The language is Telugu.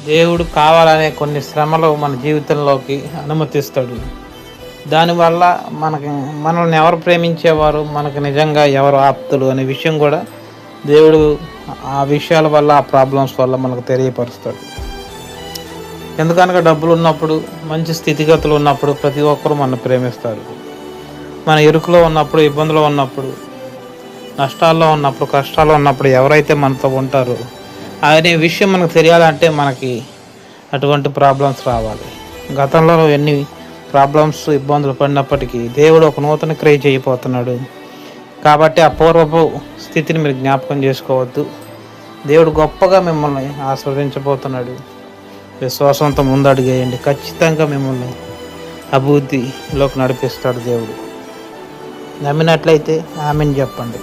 దేవుడు కావాలనే కొన్ని శ్రమలు మన జీవితంలోకి అనుమతిస్తాడు. దానివల్ల మనల్ని ఎవరు ప్రేమించేవారు, మనకు నిజంగా ఎవరు ఆప్తులు అనే విషయం కూడా దేవుడు ఆ విషయాల వల్ల, ఆ ప్రాబ్లమ్స్ వల్ల మనకు తెలియపరుస్తాడు. ఎందుకనగా డబ్బులు ఉన్నప్పుడు, మంచి స్థితిగతులు ఉన్నప్పుడు ప్రతి ఒక్కరూ మనల్ని ప్రేమిస్తారు. మన ఇరుకులో ఉన్నప్పుడు, ఇబ్బందులో ఉన్నప్పుడు, నష్టాల్లో ఉన్నప్పుడు, కష్టాల్లో ఉన్నప్పుడు ఎవరైతే మనతో ఉంటారో అనే విషయం మనకు తెలియాలంటే మనకి అటువంటి ప్రాబ్లమ్స్ రావాలి. గతంలో ఎన్ని ప్రాబ్లమ్స్, ఇబ్బందులు పడినప్పటికీ దేవుడు ఒక నూతన క్రియ చేయబోతున్నాడు. కాబట్టి ఆ పూర్వపు స్థితిని మీరు జ్ఞాపకం చేసుకోవద్దు. దేవుడు గొప్పగా మిమ్మల్ని ఆస్వాదించబోతున్నాడు. విశ్వాసంతో ముందడుగేయండి. ఖచ్చితంగా మిమ్మల్ని అభివృద్ధిలోకి నడిపిస్తాడు దేవుడు. నమ్మినట్లయితే ఆమెను చెప్పండి.